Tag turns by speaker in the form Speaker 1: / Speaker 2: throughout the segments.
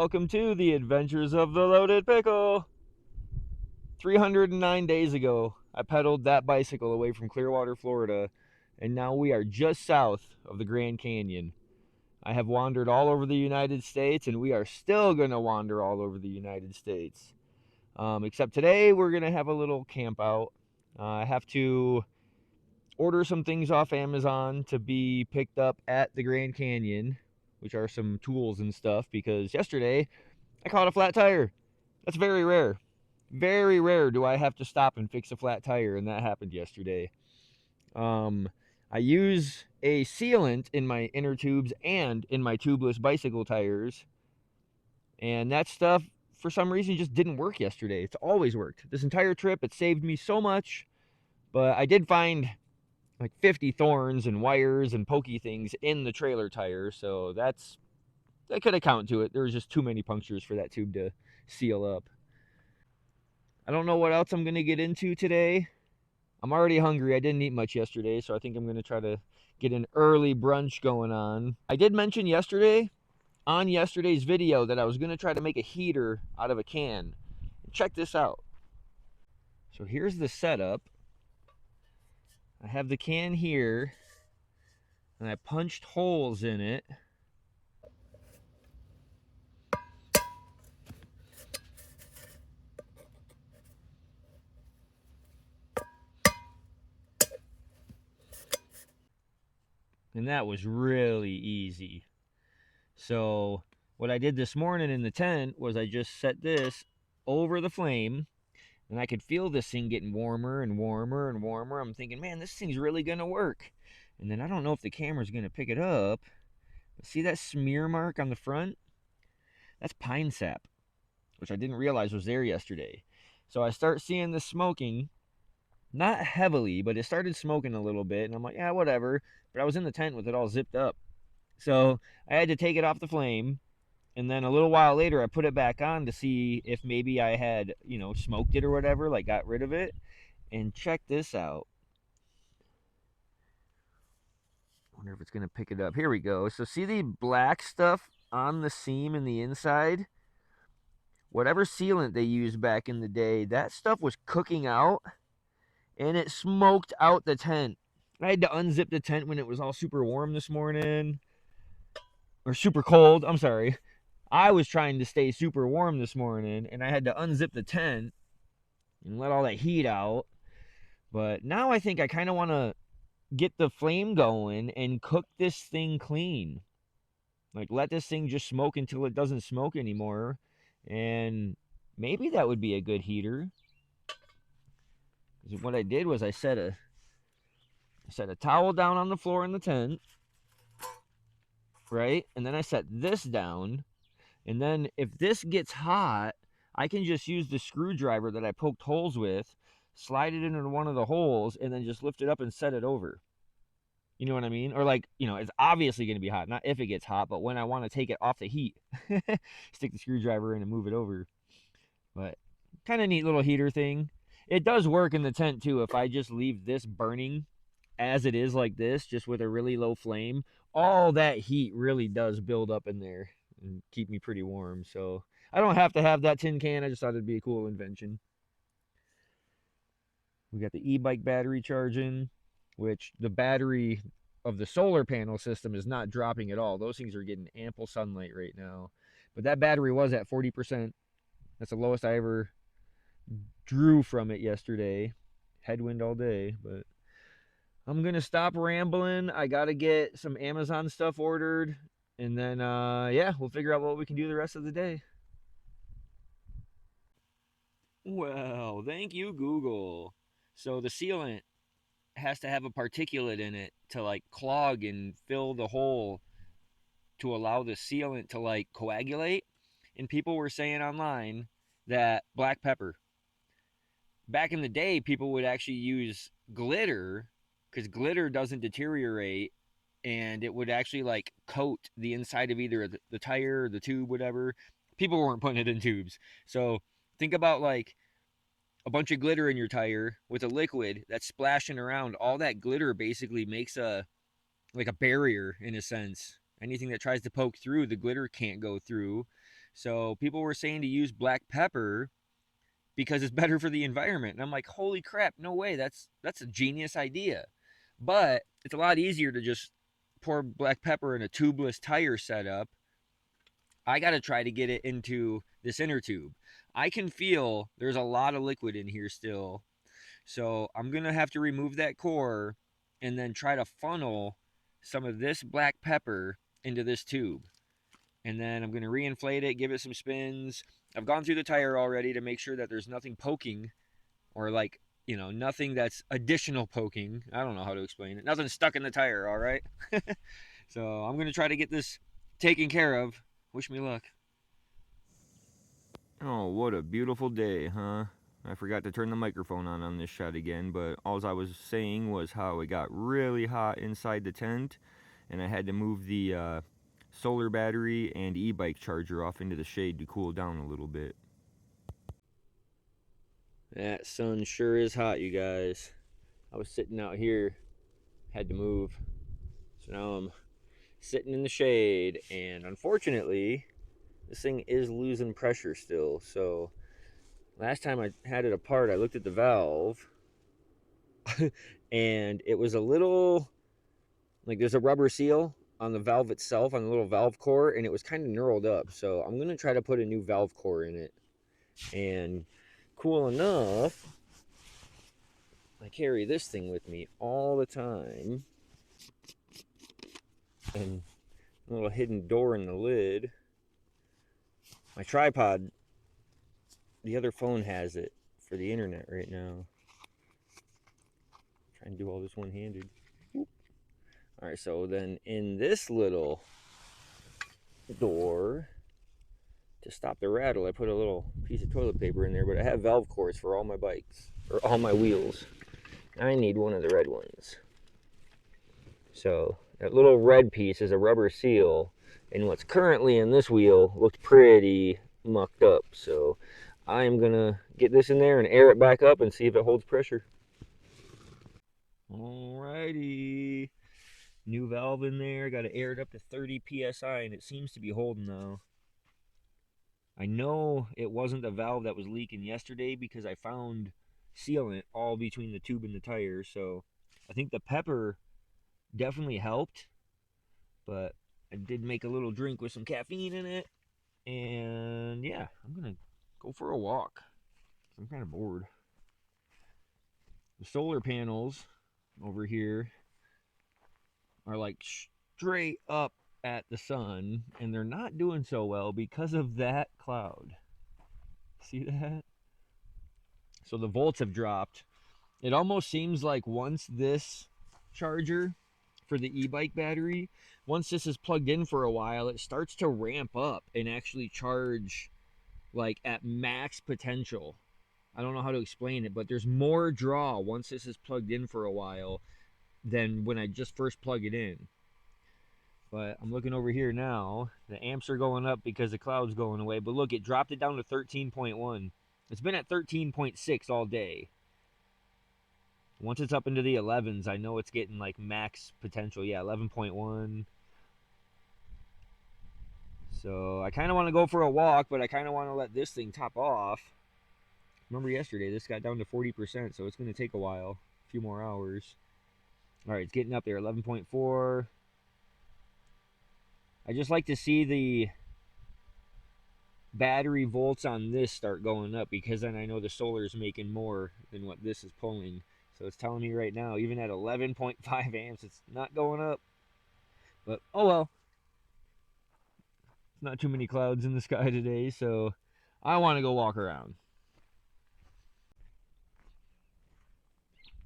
Speaker 1: welcome to the Adventures of the Loaded Pickle. 309 days ago, I pedaled that bicycle away from Clearwater, Florida, and now we are just south of the Grand Canyon. I have wandered all over the United States, and we are still going to wander all over the United States. Except today, we're going to have a little camp out. I have to order some things off Amazon to be picked up at the Grand Canyon, which are some tools and stuff, because yesterday I caught a flat tire. That's very rare. Very rare do I have to stop and fix a flat tire, and that happened yesterday. Um, I use a sealant in my inner tubes and in my tubeless bicycle tires, and that stuff, for some reason, just didn't work yesterday. It's always worked. This entire trip, it saved me so much, but I did find like 50 thorns and wires and pokey things in the trailer tire, so that could account to it. There was just too many punctures for that tube to seal up. I don't know what else I'm going to get into today. I'm already hungry. I didn't eat much yesterday, so I think I'm going to try to get an early brunch going on. I did mention yesterday, on yesterday's video, that I was going to try to make a heater out of a can. Check this out. So here's the setup. I have the can here, and I punched holes in it. And that was really easy. So what I did this morning in the tent was I just set this over the flame, and I could feel this thing getting warmer and warmer and warmer. I'm thinking, man, this thing's really going to work. And then I don't know if the camera's going to pick it up, but see that smear mark on the front? That's pine sap, which I didn't realize was there yesterday. So I start seeing this smoking, not heavily, but it started smoking a little bit. And I'm like, yeah, whatever. But I was in the tent with it all zipped up. So I had to take it off the flame. And then a little while later, I put it back on to see if maybe I had, smoked it or whatever, like got rid of it. And check this out. I wonder if it's going to pick it up. Here we go. So see the black stuff on the seam and the inside? Whatever sealant they used back in the day, that stuff was cooking out, and it smoked out the tent. I had to unzip the tent when it was all super warm this morning. Or super cold, I'm sorry. I was trying to stay super warm this morning, and I had to unzip the tent and let all that heat out. But now I think I kind of want to get the flame going and cook this thing clean. Like, let this thing just smoke until it doesn't smoke anymore. And maybe that would be a good heater. Because what I did was I set a towel down on the floor in the tent, right? And then I set this down. And then if this gets hot, I can just use the screwdriver that I poked holes with, slide it into one of the holes, and then just lift it up and set it over. You know what I mean? Or like, it's obviously going to be hot. Not if it gets hot, but when I want to take it off the heat. Stick the screwdriver in and move it over. But kind of neat little heater thing. It does work in the tent too. If I just leave this burning as it is like this, just with a really low flame, all that heat really does build up in there and keep me pretty warm. So I don't have to have that tin can. I just thought it'd be a cool invention. We got the e-bike battery charging, which the battery of the solar panel system is not dropping at all. Those things are getting ample sunlight right now. But that battery was at 40%. That's the lowest I ever drew from it yesterday. Headwind all day, but I'm going to stop rambling. I got to get some Amazon stuff ordered. And then, we'll figure out what we can do the rest of the day. Well, thank you, Google. So the sealant has to have a particulate in it to like clog and fill the hole to allow the sealant to like coagulate. And people were saying online that black pepper. Back in the day, people would actually use glitter because glitter doesn't deteriorate, and it would actually like coat the inside of either the tire or the tube, whatever. People weren't putting it in tubes. So think about like a bunch of glitter in your tire with a liquid that's splashing around. All that glitter basically makes a barrier in a sense. Anything that tries to poke through, the glitter can't go through. So people were saying to use black pepper because it's better for the environment. And I'm like, holy crap, no way. That's a genius idea. But it's a lot easier to just pour black pepper in a tubeless tire setup. I got to try to get it into this inner tube. I can feel there's a lot of liquid in here still. So I'm going to have to remove that core and then try to funnel some of this black pepper into this tube. And then I'm going to reinflate it, give it some spins. I've gone through the tire already to make sure that there's nothing poking or like, nothing that's additional poking. I don't know how to explain it. Nothing stuck in the tire, all right? So I'm going to try to get this taken care of. Wish me luck. Oh, what a beautiful day, huh? I forgot to turn the microphone on this shot again, but all I was saying was how it got really hot inside the tent, and I had to move the solar battery and e-bike charger off into the shade to cool down a little bit. That sun sure is hot, you guys. I was sitting out here, had to move, so now I'm sitting in the shade, and unfortunately, this thing is losing pressure still. So last time I had it apart, I looked at the valve, and it was a little like there's a rubber seal on the valve itself, on the little valve core, and it was kind of knurled up. So I'm gonna try to put a new valve core in it. And cool enough, I carry this thing with me all the time, and a little hidden door in the lid. My tripod, the other phone has it for the internet right now. Trying to do all this one-handed. All right, so then in this little door, to stop the rattle, I put a little piece of toilet paper in there, but I have valve cores for all my bikes, or all my wheels. I need one of the red ones. So that little red piece is a rubber seal, and what's currently in this wheel looks pretty mucked up. So I am gonna get this in there and air it back up and see if it holds pressure. Alrighty. New valve in there, got to air it up to 30 psi, and it seems to be holding now. I know it wasn't the valve that was leaking yesterday because I found sealant all between the tube and the tire, so I think the pepper definitely helped, but I did make a little drink with some caffeine in it, and yeah, I'm gonna go for a walk. I'm kind of bored. The solar panels over here are like straight up at the sun, and they're not doing so well because of that cloud. See that? So the volts have dropped. It almost seems like once this charger for the e-bike battery, once this is plugged in for a while, it starts to ramp up and actually charge like at max potential. I don't know how to explain it, but there's more draw once this is plugged in for a while than when I just first plug it in. But I'm looking over here now. The amps are going up because the cloud's going away. But look, it dropped it down to 13.1. It's been at 13.6 all day. Once it's up into the 11s, I know it's getting like max potential. Yeah, 11.1. So I kind of want to go for a walk, but I kind of want to let this thing top off. Remember yesterday, this got down to 40%, so it's going to take a while. A few more hours. All right, it's getting up there, 11.4. I just like to see the battery volts on this start going up, because then I know the solar is making more than what this is pulling. So it's telling me right now, even at 11.5 amps, it's not going up. But oh well. It's not too many clouds in the sky today, so I want to go walk around.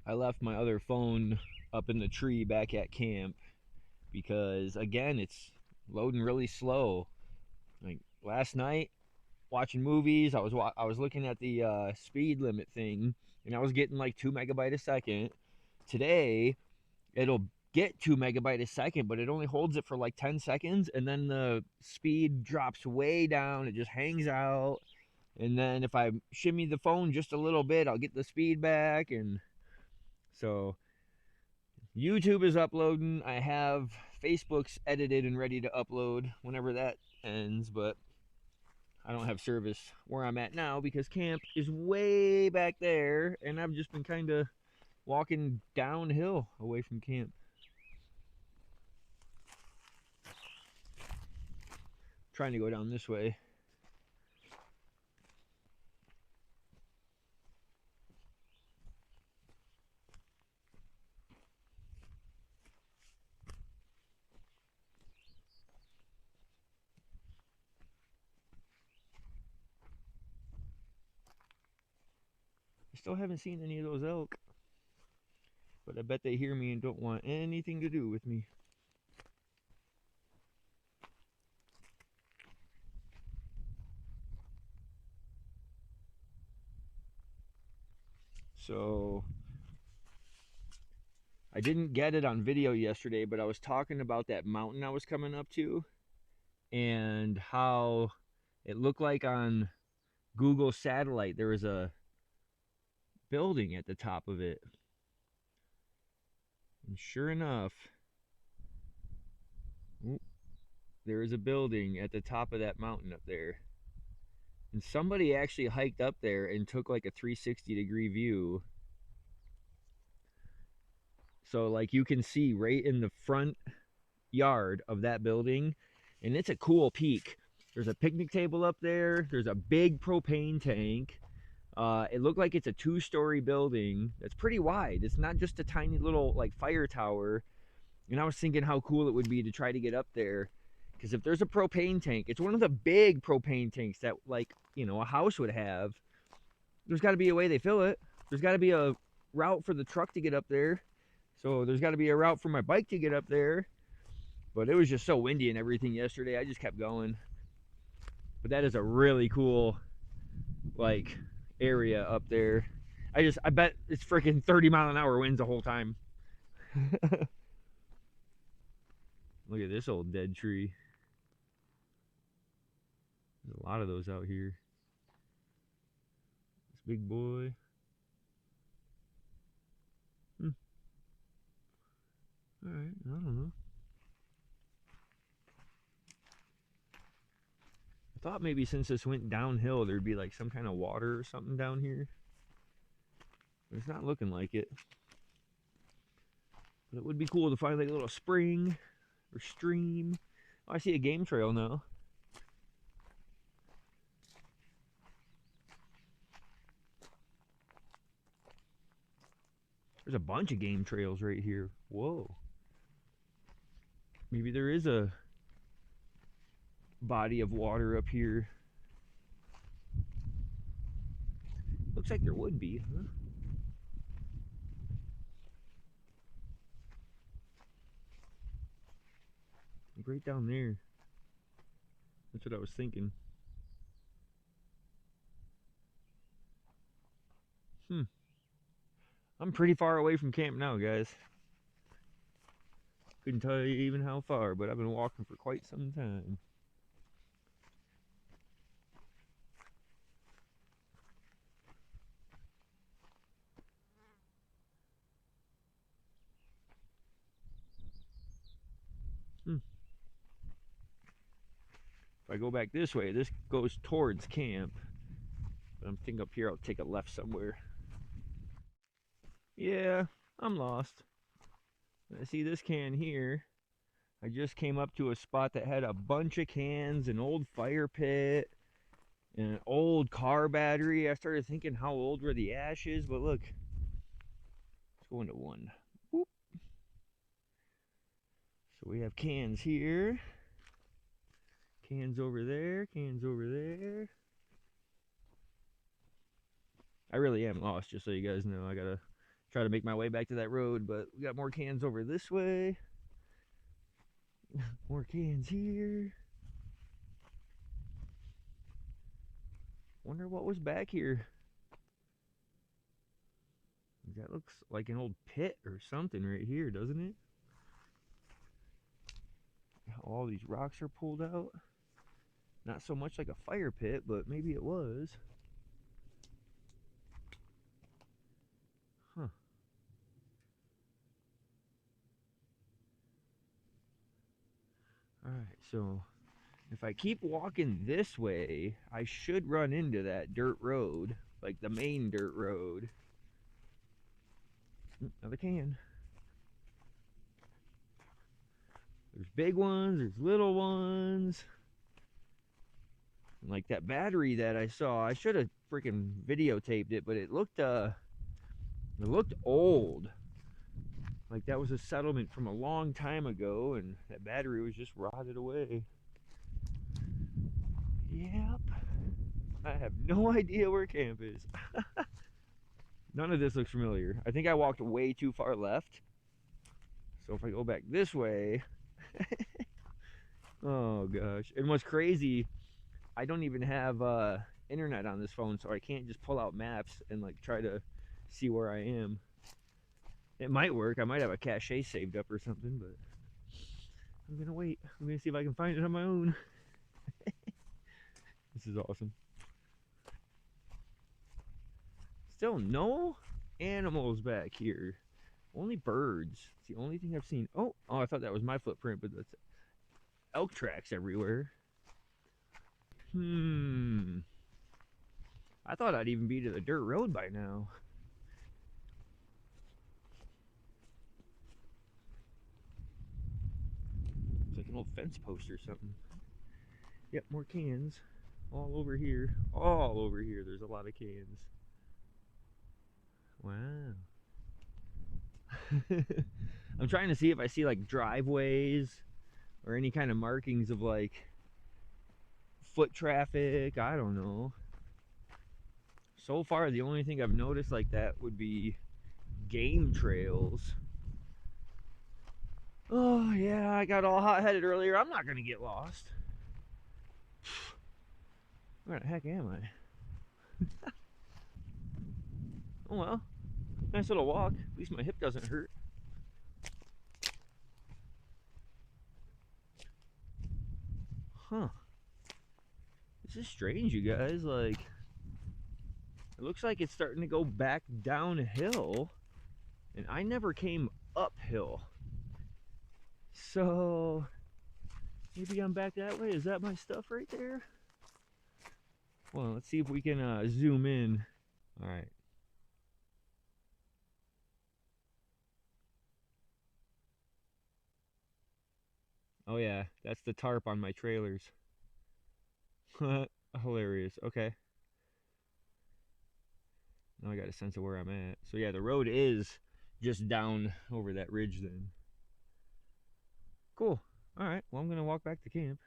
Speaker 1: I left my other phone up in the tree back at camp because, again, it's loading really slow. Like last night, watching movies, I was looking at the speed limit thing, and I was getting like 2 megabyte a second. Today, it'll get 2 megabyte a second, but it only holds it for like 10 seconds, and then the speed drops way down. It just hangs out, and then if I shimmy the phone just a little bit, I'll get the speed back. And so YouTube is uploading. I have Facebook's edited and ready to upload whenever that ends, but I don't have service where I'm at now because camp is way back there, and I've just been kind of walking downhill away from camp. Trying to go down this way. I still haven't seen any of those elk, but I bet they hear me and don't want anything to do with me. So I didn't get it on video yesterday, but I was talking about that mountain I was coming up to and how it looked like on Google satellite there was a building at the top of it. And sure enough, there is a building at the top of that mountain up there. And somebody actually hiked up there and took like a 360-degree view. So like you can see right in the front yard of that building, and it's a cool peak. There's a picnic table up there. There's a big propane tank. It looked like it's a 2-story building that's pretty wide. It's not just a tiny little like fire tower. And I was thinking how cool it would be to try to get up there, because if there's a propane tank, it's one of the big propane tanks that, like, you know, a house would have. There's got to be a way they fill it. There's got to be a route for the truck to get up there. So there's got to be a route for my bike to get up there. But it was just so windy and everything yesterday, I just kept going. But that is a really cool, like, area up there. I bet it's freaking 30-mile-an-hour winds the whole time. Look at this old dead tree. There's a lot of those out here. This big boy. Alright, I don't know. I thought maybe since this went downhill there'd be like some kind of water or something down here. But it's not looking like it. But it would be cool to find like a little spring or stream. Oh, I see a game trail now. There's a bunch of game trails right here. Whoa. Maybe there is a body of water up here. Looks like there would be, huh? Like right down there. That's what I was thinking. I'm pretty far away from camp now, guys. Couldn't tell you even how far, but I've been walking for quite some time. If I go back this way, this goes towards camp. But I'm thinking up here I'll take a left somewhere. Yeah, I'm lost. I see this can here. I just came up to a spot that had a bunch of cans, an old fire pit, and an old car battery. I started thinking how old were the ashes, but look. Let's go into one. Boop. So we have cans here. Cans over there, cans over there. I really am lost, just so you guys know. I gotta try to make my way back to that road, but we got more cans over this way. More cans here. Wonder what was back here. That looks like an old pit or something right here, doesn't it? All these rocks are pulled out. Not so much like a fire pit, but maybe it was. Huh. Alright, so If I keep walking this way, I should run into that dirt road, like the main dirt road. Another can. There's big ones, there's little ones. Like that battery that I saw, I should have freaking videotaped it, but it looked old. Like that was a settlement from a long time ago, and that battery was just rotted away. Yep. I have no idea where camp is. None of this looks familiar. I think I walked way too far left. So if I go back this way, oh gosh. And what's crazy, I don't even have internet on this phone, so I can't just pull out maps and like try to see where I am. It might work. I might have a cache saved up or something, but I'm gonna wait. I'm gonna see if I can find it on my own. This is awesome. Still no animals back here. Only birds. It's the only thing I've seen. Oh, I thought that was my footprint, but that's elk tracks everywhere. I thought I'd even be to the dirt road by now. It's like an old fence post or something. Yep, more cans. All over here. All over here, there's a lot of cans. Wow. I'm trying to see if I see like driveways or any kind of markings of like foot traffic. I don't know. So far, the only thing I've noticed like that would be game trails. Oh yeah, I got all hot-headed earlier. I'm not gonna get lost. Where the heck am I? Oh well, nice little walk. At least my hip doesn't hurt. Huh. This is strange, you guys. Like, it looks like it's starting to go back downhill, and I never came uphill. So, maybe I'm back that way. Is that my stuff right there? Well, let's see if we can zoom in. All right. Oh yeah, that's the tarp on my trailers. Hilarious. Okay. Now I got a sense of where I'm at. So yeah, the road is just down over that ridge then. Cool. All right. Well, I'm gonna walk back to camp.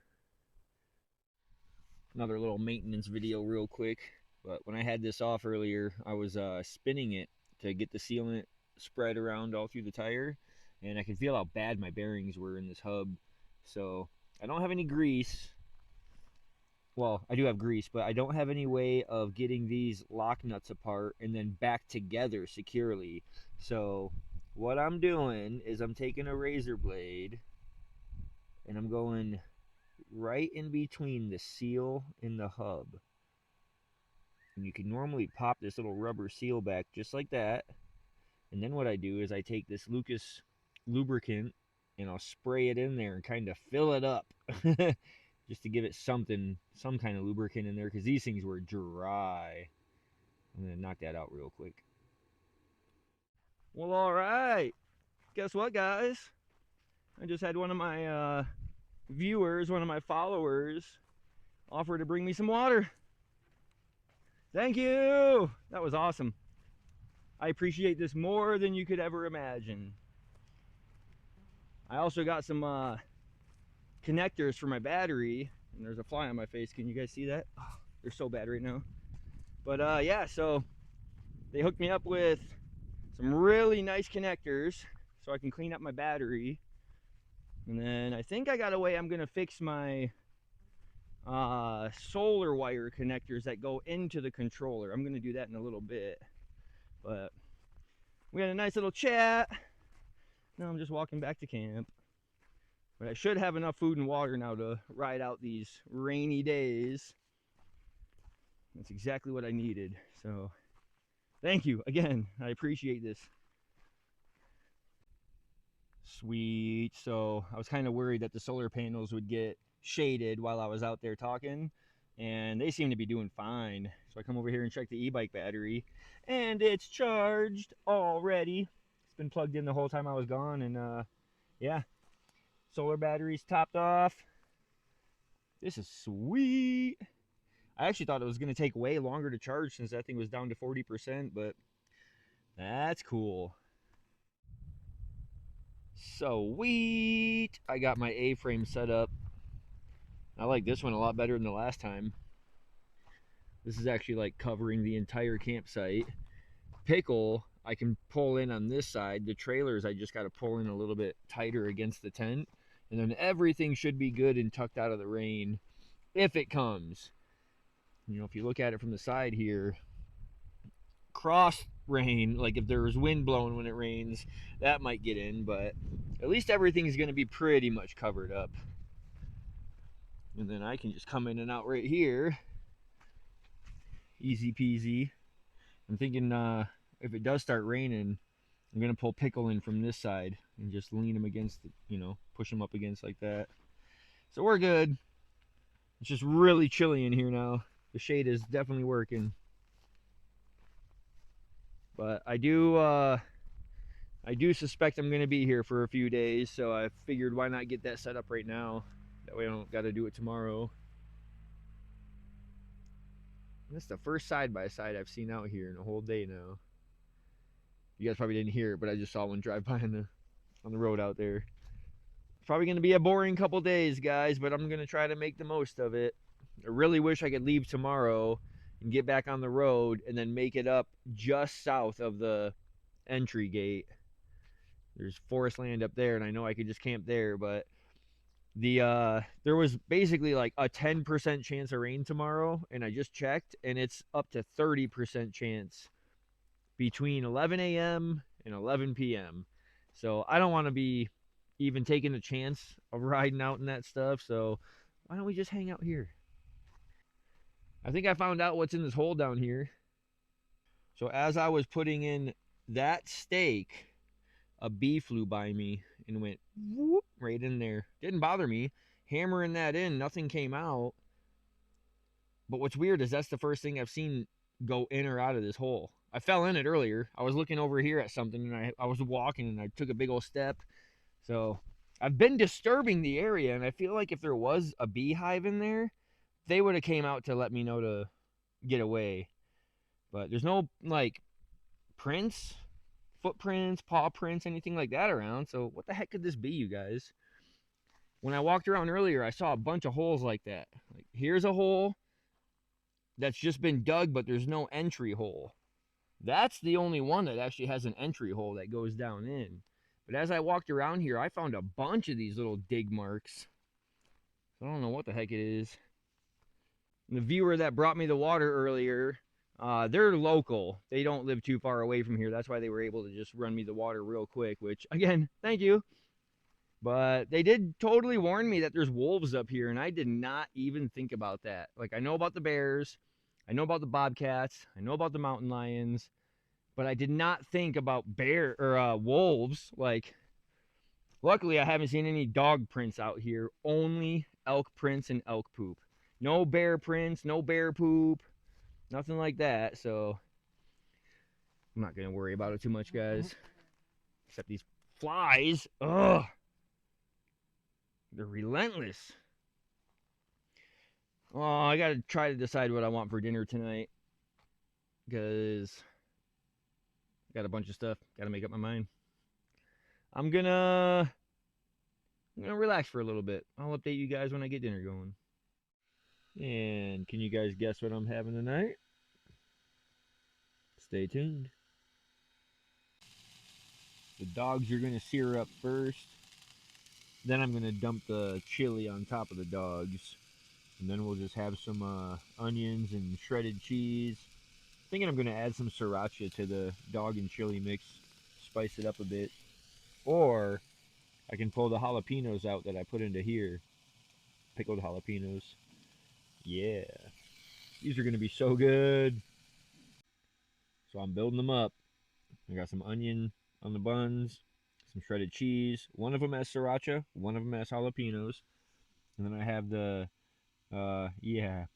Speaker 1: Another little maintenance video real quick. But when I had this off earlier, I was spinning it to get the sealant spread around all through the tire, and I could feel how bad my bearings were in this hub. So I don't have any grease. Well, I do have grease, but I don't have any way of getting these lock nuts apart and then back together securely. So what I'm doing is I'm taking a razor blade and I'm going right in between the seal and the hub. And you can normally pop this little rubber seal back just like that. And then what I do is I take this Lucas lubricant and I'll spray it in there and kind of fill it up. Just to give it some kind of lubricant in there, because these things were dry. I'm going to knock that out real quick. Well, all right. Guess what, guys? I just had one of my viewers, one of my followers, offer to bring me some water. Thank you. That was awesome. I appreciate this more than you could ever imagine. I also got some connectors for my battery, and there's a fly on my face. Can you guys see that? Oh, they're so bad right now. But yeah, so they hooked me up with some really nice connectors so I can clean up my battery. And then I think I got a way I'm gonna fix my solar wire connectors that go into the controller. I'm gonna do that in a little bit. But we had a nice little chat. Now I'm just walking back to camp. But I should have enough food and water now to ride out these rainy days. That's exactly what I needed. So thank you again. I appreciate this. Sweet. So I was kind of worried that the solar panels would get shaded while I was out there talking, and they seem to be doing fine. So I come over here and check the e-bike battery, and it's charged already. It's been plugged in the whole time I was gone, and yeah, solar battery's topped off. This is sweet. I actually thought it was going to take way longer to charge since that thing was down to 40%, but that's cool. Sweet. I got my A-frame set up. I like this one a lot better than the last time. This is actually like covering the entire campsite. Pickle, I can pull in on this side. The trailers, I just got to pull in a little bit tighter against the tent. And then everything should be good and tucked out of the rain if it comes. You know, if you look at it from the side here, cross rain, like if there's wind blowing when it rains, that might get in, but at least everything's going to be pretty much covered up. And then I can just come in and out right here. Easy peasy. I'm thinking if it does start raining, I'm going to pull Pickle in from this side and just lean him against, push him up against like that. So we're good. It's just really chilly in here now. The shade is definitely working. But I do suspect I'm going to be here for a few days, so I figured why not get that set up right now. That way I don't got to do it tomorrow. That's the first side-by-side I've seen out here in a whole day now. You guys probably didn't hear it, but I just saw one drive by on the road out there. It's probably going to be a boring couple days, guys, but I'm going to try to make the most of it. I really wish I could leave tomorrow and get back on the road and then make it up just south of the entry gate. There's forest land up there, and I know I could just camp there, but there was basically like a 10% chance of rain tomorrow, and I just checked, and it's up to 30% chance between 11 a.m. and 11 p.m. So I don't want to be even taking a chance of riding out in that stuff, so why don't we just hang out here? I think I found out what's in this hole down here. So as I was putting in that stake, a bee flew by me and went whoop right in there. Didn't bother me. Hammering that in, nothing came out. But what's weird is that's the first thing I've seen go in or out of this hole. I fell in it earlier. I was looking over here at something, and I was walking, and I took a big old step. So I've been disturbing the area, and I feel like if there was a beehive in there, they would have came out to let me know to get away. But there's no like prints, footprints, paw prints, anything like that around. So what the heck could this be, you guys? When I walked around earlier, I saw a bunch of holes like that. Like, here's a hole that's just been dug, but there's no entry hole. That's the only one that actually has an entry hole that goes down in. But as I walked around here, I found a bunch of these little dig marks. I don't know what the heck it is. And the viewer that brought me the water earlier, they're local. They don't live too far away from here. That's why they were able to just run me the water real quick, which, again, thank you. But they did totally warn me that there's wolves up here, and I did not even think about that. Like, I know about the bears, I know about the bobcats, I know about the mountain lions, but I did not think about wolves. Like, luckily, I haven't seen any dog prints out here, only elk prints and elk poop. No bear prints, no bear poop, nothing like that. So I'm not going to worry about it too much, guys. Except these flies. Ugh. They're relentless. Oh, I got to try to decide what I want for dinner tonight. Because I got a bunch of stuff. Got to make up my mind. I'm gonna relax for a little bit. I'll update you guys when I get dinner going. And can you guys guess what I'm having tonight? Stay tuned. The dogs are going to sear up first. Then I'm going to dump the chili on top of the dogs. And then we'll just have some onions and shredded cheese. Thinking I'm going to add some sriracha to the dog and chili mix. Spice it up a bit. Or I can pull the jalapenos out that I put into here. Pickled jalapenos. Yeah. These are going to be so good. So I'm building them up. I got some onion on the buns, some shredded cheese. One of them has sriracha, one of them has jalapenos. And then I have the yeah,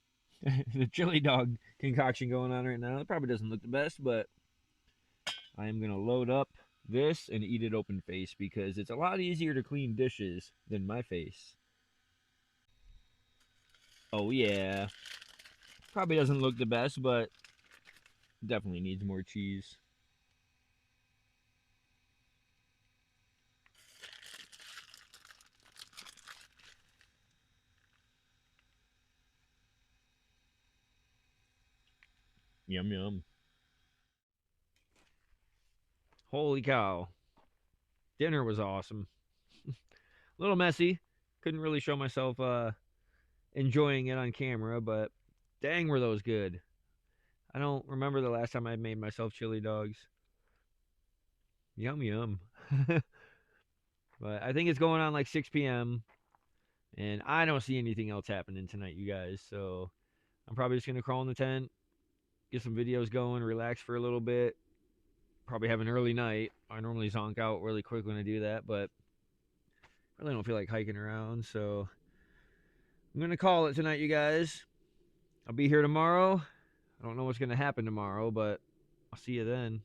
Speaker 1: the chili dog concoction going on right now. It probably doesn't look the best, but I am gonna load up this and eat it open face because it's a lot easier to clean dishes than my face. Oh yeah, probably doesn't look the best, but definitely needs more cheese. Yum yum. Holy cow, dinner was awesome. A little messy. Couldn't really show myself enjoying it on camera, but dang, were those good. I don't remember the last time I made myself chili dogs. Yum yum. But I think it's going on like 6 p.m. and I don't see anything else happening tonight, you guys. So I'm probably just gonna crawl in the tent, get some videos going, relax for a little bit. Probably have an early night. I normally zonk out really quick when I do that, but I really don't feel like hiking around. So I'm gonna call it tonight, you guys. I'll be here tomorrow. I don't know what's gonna happen tomorrow, but I'll see you then.